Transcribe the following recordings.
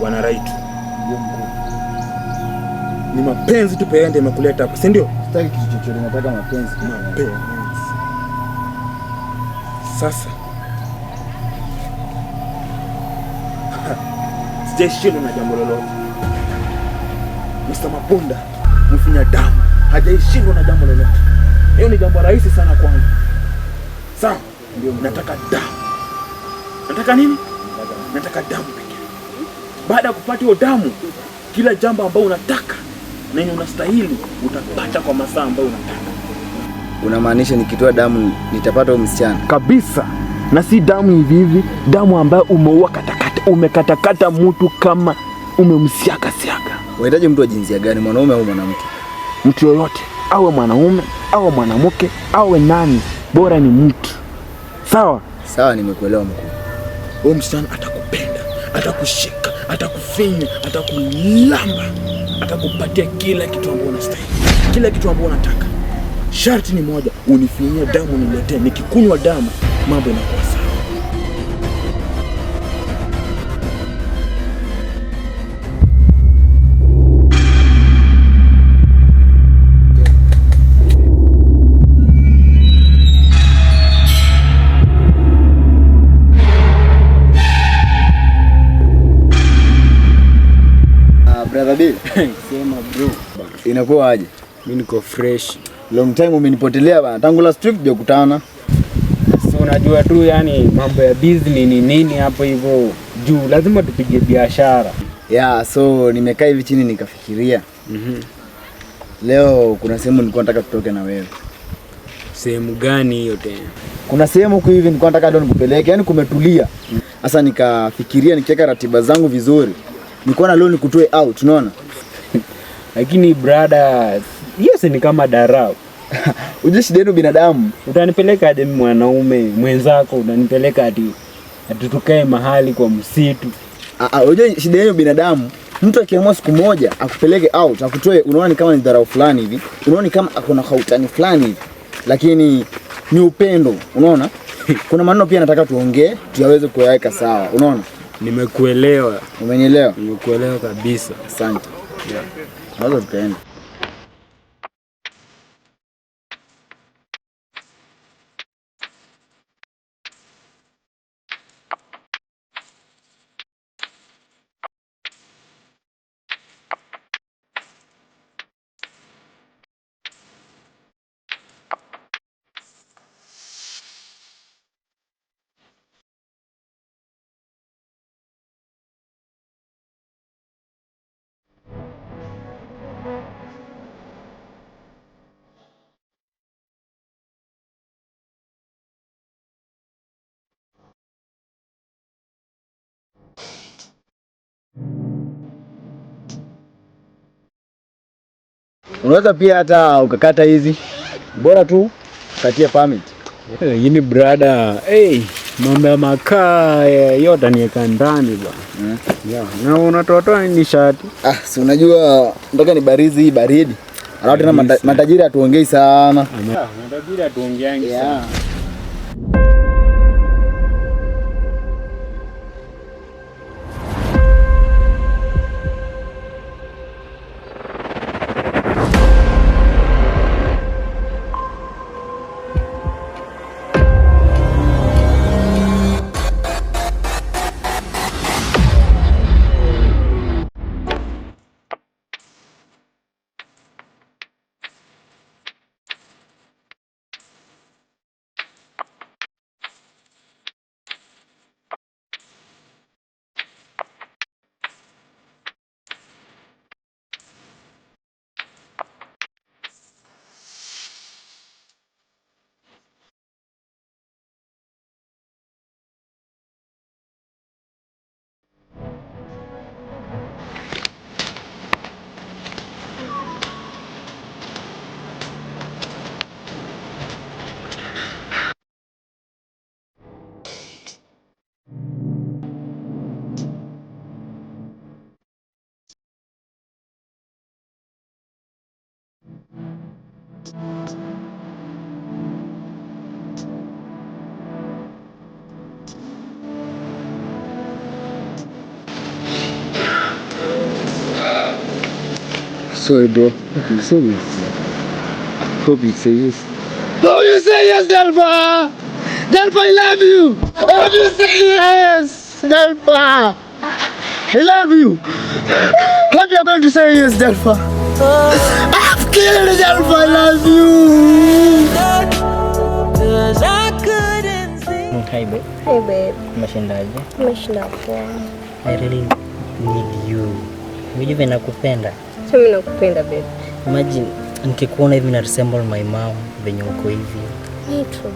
Bwana Raitu, ni mapenzi tu pekee yamekuleta hapa, si ndio? Sitaki kitu chochote, nataka mapenzi. Mapenzi. Sasa sijaishindwa na jambo lolote. Mr. Mapunda, mfinya damu, hajaishindwa na jambo lolote. Hiyo ni jambo rahisi sana kwangu. Sawa? Ndio, nataka damu. Nataka nini? Nataka damu pekee. Baada ya kupata hiyo damu, kila jambo ambalo unataka na unastahili utapata kwa masaa ambayo unataka. Unamaanisha nikitoa damu nitapata huyo msichana? Kabisa. Na si damu hivi hivi, damu ambayo umeua katakata, umekatakata mtu kama umemsiaka siaka. Unahitaji mtu wa jinsia gani, mwanaume au mwanamke? Mtu yoyote, awe mwanaume, awe mwanamke, awe nani, bora ni mtu. Sawa? Sawa, nimekuelewa mkuu. Huyo msichana atakupenda, atakushika, atakufinya, atakulamba, atakupatia kila kitu ambacho unastahili. Kila kitu ambacho unataka. Sharti ni moja, unifinyie damu niletee. Nikikunywa damu, mambo yanakuwa sawa. Brother B, Sema bro. Inakuwa aje? Mimi niko fresh. Long time umenipotelea bana. Tangu last week tujakutana. So unajua tu yani mambo ya business ni nini hapo hivyo juu lazima tupige biashara. Yeah, so nimekaa hivi chini nikafikiria. Leo kuna sehemu nilikuwa nataka tutoke na wewe. Sehemu gani hiyo tena? Kuna sehemu huko hivi nilikuwa nataka leo nikupeleke, yani kumetulia. Sasa nikafikiria nikiweka ratiba zangu vizuri. Nilikuwa na leo nikutoe out, unaona? Lakini brother, hiyo si ni kama darau. Uje shida yenu binadamu. Utanipeleka aje mimi mwanaume mwenzako, utanipeleka ati tukae mahali kwa msitu? Uje shida yenu binadamu. Mtu akiamua siku moja akupeleke out, akutoe, unaona ni kama ni dharau fulani hivi. Unaona ni kama akona hautani fulani hivi. Lakini ni upendo, unaona? Kuna maneno pia nataka tuongee, tuyaweze kuyaweka sawa, unaona? Nimekuelewa. Umenielewa? Nimekuelewa kabisa. Asante. Yeah. Naweza tukaenda. Unaweza pia hata ukakata hizi. Bora tu katia permit. Yini brother, mambo ya makaa yote niweka ndani bwana. Yeah, na unatoa ni shati. Si unajua nataka ni barizi hii baridi. Alafu tena matajiri atuongei sana. Matajiri atuongeangi sana. Sorry, bro. Sorry. Hope you say yes. Hope you say yes, Delpha! Delpha, I love you! Hope you say yes, Delpha! I love you! Hope you're going to say yes, Delpha! I've killed Delpha, I love you! Hi, babe. Hey, babe. Umeshindaje? Umeshinda poa. I really need you. Mimi nakupenda. Mimi nakupenda, babe. Imagine nikikuona hivi na resemble my mom venye uko hivi. Me too,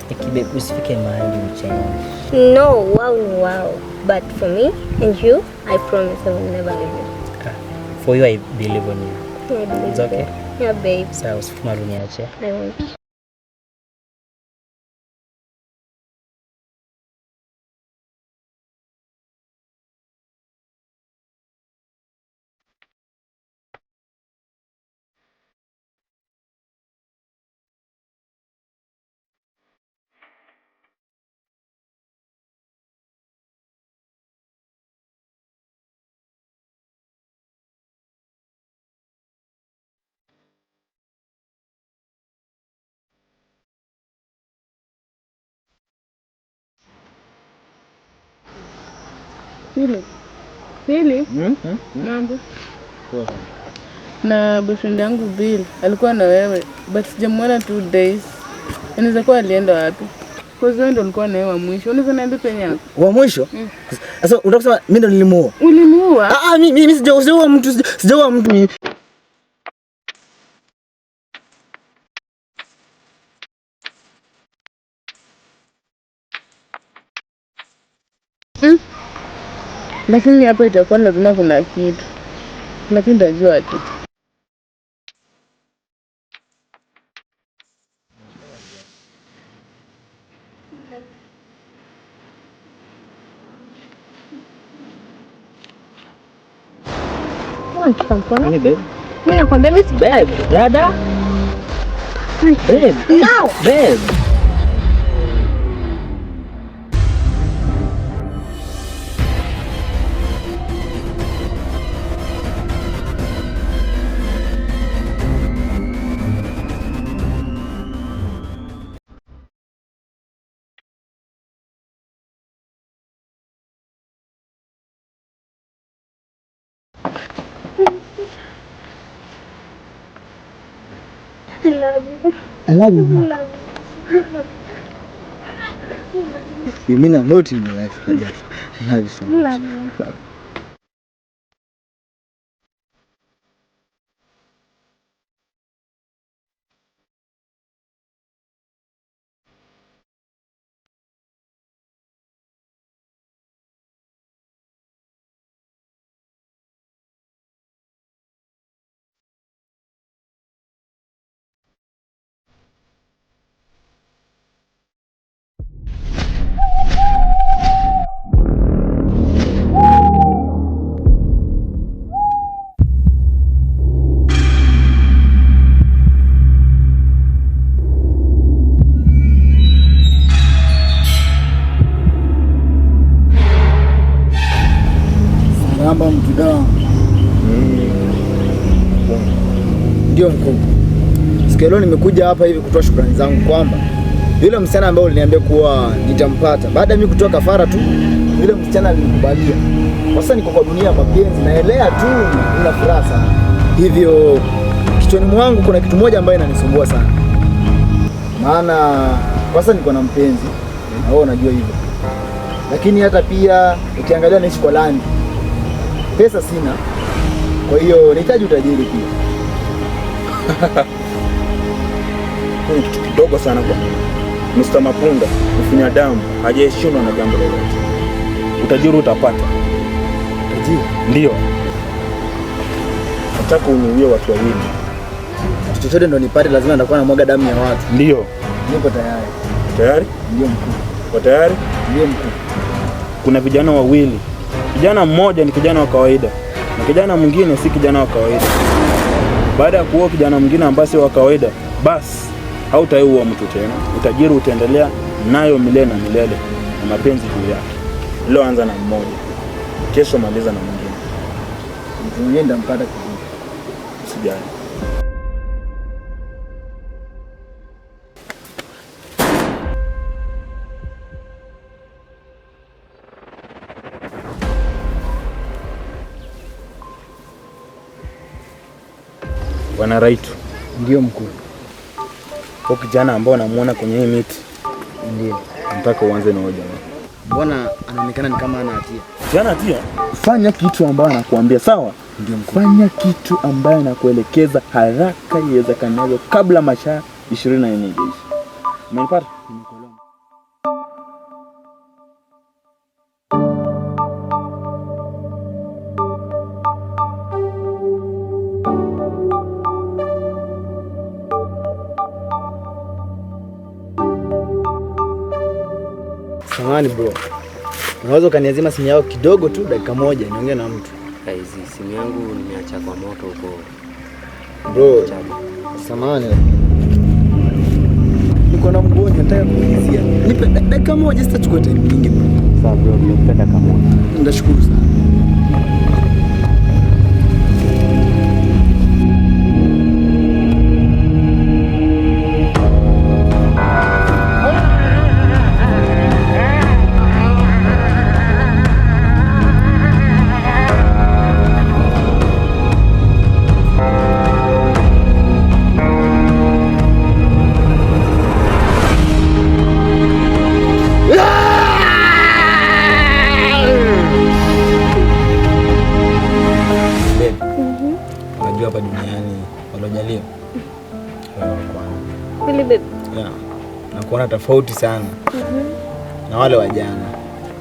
babe. Babe, usifike mahali uchange. No, wow ni wow. But for me and you, I promise I will never leave you. For you, I believe on you. I believe. It's okay? Yeah, babe. Sawa, usifike mahali uniache. I won't. Philip, mambo. Na boyfriend yangu Bill alikuwa na wewe but sijamwona 2 days. Inaweza kuwa alienda wapi? Kwa sababu ndo alikuwa na wewe wa mwisho. Unaweza niambia penye yako? Wa mwisho? Sasa unataka kusema mimi ndo nilimuoa? Ulimuoa? Mimi sijaoa mtu mimi. Lakini hapa itakuwa lazima kuna kitu. Lakini nitajua tu. Hey, babe. Mimi nakwambia mimi Babe, dada. Babe. no. Babe. I love you. You mean a lot in your life, Raja. I love you so much. Love you. Namba mtudao. Ndio mkuu. Siku leo nimekuja hapa hivi kutoa shukrani zangu kwamba yule msichana ambaye uliniambia kuwa nitampata baada ya mimi kutoa kafara tu, yule msichana alinikubalia. Sasa niko kwa dunia ya mapenzi, naelea tu, nina furaha sana. Hivyo kichwani mwangu kuna kitu moja ambayo inanisumbua sana. Maana sasa niko na mpenzi, na wewe unajua hivyo. Lakini hata pia ukiangalia naishi kwa landi. Pesa sina. Kwa hiyo nahitaji utajiri pia. Ni kitu kidogo sana kwa Mr. Mapunda, mfunya damu, hajaheshimiwa na jambo lolote. Utajiri utapata. Utajiri? Ndio. Nataka uniuie watu wawili. Chochote ndo nipate, lazima nitakuwa na mwaga damu ya watu. Ndio. Niko tayari. Tayari? Ndio mkuu. Uko tayari? Ndio mkuu. Kuna vijana wawili. Kijana mmoja ni kijana wa kawaida na kijana mwingine si kijana wa kawaida. Baada ya kuoa kijana mwingine ambaye si wa kawaida, basi hautaiua mtu tena. Utajiri utaendelea nayo milele na milele na mapenzi juu yake. Leo anza na mmoja, kesho maliza na mwingine. Mtu mwingine ndampata kivipi? usijali. Bwana Raitu. Ndio mkuu. Huyo kijana ambao namuona kwenye hii miti. Ndio. Nataka uanze na hoja. Mbona anaonekana ni kama ana hatia? Kijana hatia? Fanya kitu ambayo anakuambia, sawa? Ndio mkuu. Fanya kitu ambayo anakuelekeza haraka iwezekanavyo kabla masaa 24 yaisha. Umenipata? Nimekuelewa. Samahani bro. Unaweza ukaniazima simu yako kidogo tu, dakika moja niongee na mtu. Hizi simu yangu nimeacha kwa moto huko. Bro, samahani. Niko na mgonjwa nataka kuulizia. Nipe dakika moja, sitachukua time nyingi bro. Sawa bro, nimekupa dakika moja. Nitashukuru sana. Hapa duniani walojaliwa Really babe? Yeah. Na kuona tofauti sana na wale wajana.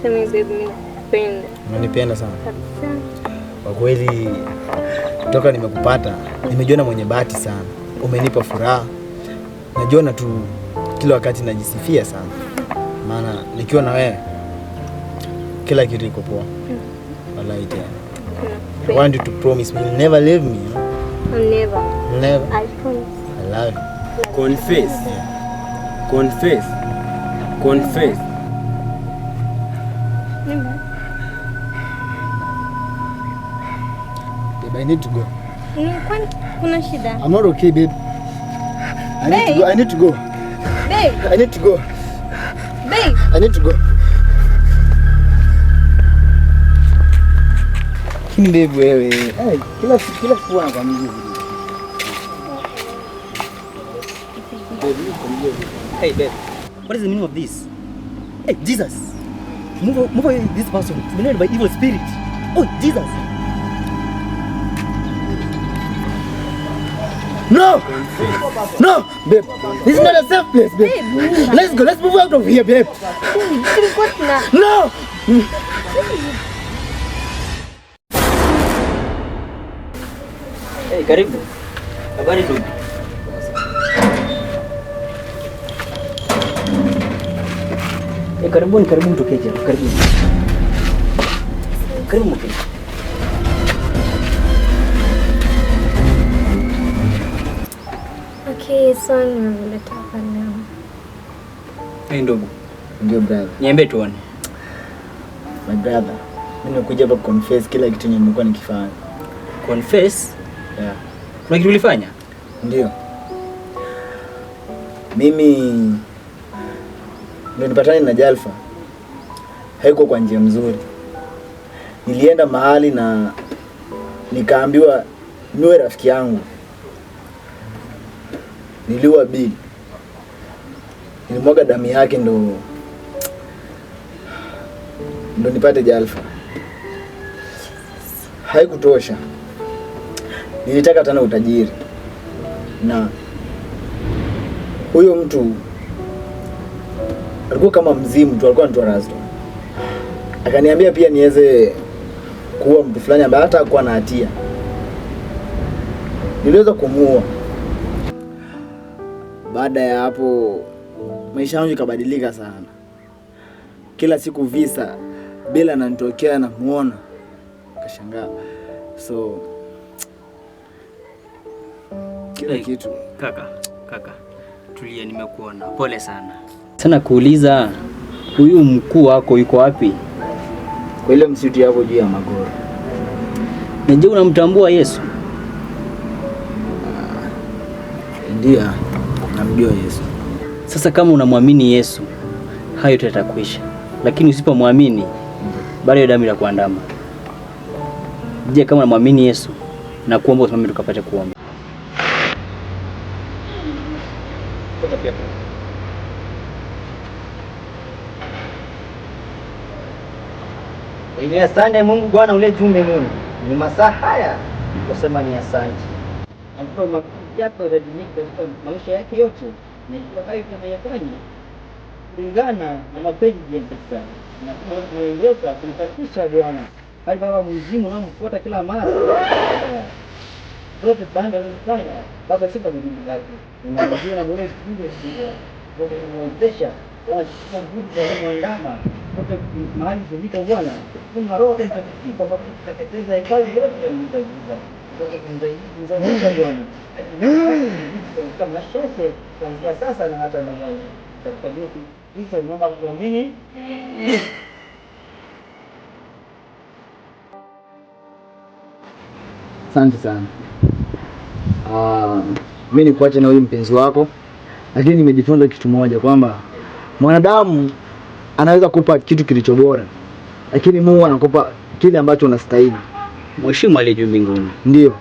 Sema babe, mimi nakupenda. Unanipenda sana Kabisa. kwa kweli. Kutoka nimekupata nimejiona mwenye bahati sana, umenipa furaha. Najiona tu kila wakati najisifia sana, maana nikiwa na wewe kila kitu iko poa. Wallahi tena. I want you to promise me you'll never leave me. Never. Never. I promise. I love you. Confess. Yeah. Confess. Confess. Babe, I need to go. Kwani kuna shida? I'm not okay, babe. I need to go. I need to go. Babe. I need to go. Babe. I need to go. Kini babe wewe. Hey, kila siku anakwambia hivi. Hey babe, what is the meaning of this? Hey Jesus, move away this person. It's been made by evil spirit. Oh Jesus. No! No! Babe, this is not a safe place, babe. Let's go. Let's move out of here, babe. No! Hey, karibu. Habari ndugu. Hey, karibuni mtokee hapa. Karibuni. Karibu mtokee. Okay, so nimeleta hapa leo. Hey ndugu. Ndio brother. Niambie tuone. My brother. Mimi nimekuja hapa confess kila kitu nimekuwa nikifanya. Confess? Yeah. Kuna kitu ulifanya? Ndio. Mimi ndio nipatane na Jalfa. Haiko kwa njia mzuri. Nilienda mahali na nikaambiwa niwe rafiki yangu. Niliua Bill. Nilimwaga damu yake ndo nipate Jalfa. Haikutosha. Nilitaka tena utajiri. Na huyo mtu alikuwa kama mzimu tu, alikuwa anaitwa Rasto. Akaniambia pia niweze kuua mtu fulani ambaye hata hakuwa na hatia. Niliweza kumuua. Baada ya hapo maisha yangu yakabadilika sana. Kila siku visa bila ananitokea na muona. Kashangaa. So kila kitu. Kaka. Tulia, nimekuona. Pole sana. Sana kuuliza huyu mkuu wako yuko wapi? Kwa ile msitu hapo juu ya Magoro. Je, unamtambua Yesu? Ndio, namjua Yesu. Sasa kama unamwamini Yesu, hayo yote yatakwisha. Lakini usipomwamini, bado damu itakuandama. Je, kama unamwamini Yesu, na kuomba usimame tukapate kuomba. Ni asante Mungu Bwana ule juu mbinguni. Ni masaa haya kusema ni asante. Ambapo mapijapo yadilika katika maisha yake yote. Na kwa hayo tunayafanya kulingana na mapenzi ya Mungu. Na tunaeleza kumtakisha Bwana. Hadi Baba mzimu na mfuata kila mara. Zote banda zifanya Baba sifa ni Mungu wako. Ninajua na wewe sio kwa kuwezesha kwa nguvu za mwandama kutoka mahali zilipo Bwana. Kuna roho mtakatifu kwa kuteketeza hekalu yote ya Mungu. Kutoka kunzaiza Bwana. Kama shese kwa sasa na hata na wao. Kwa hiyo hizo mambo kuamini. Asante sana. Mimi nikuache na huyu mpenzi wako, lakini nimejifunza kitu moja kwamba mwanadamu anaweza kukupa kitu kilicho bora, lakini Mungu anakupa kile ambacho unastahili. Mheshimu aliye juu mbinguni. Ndio.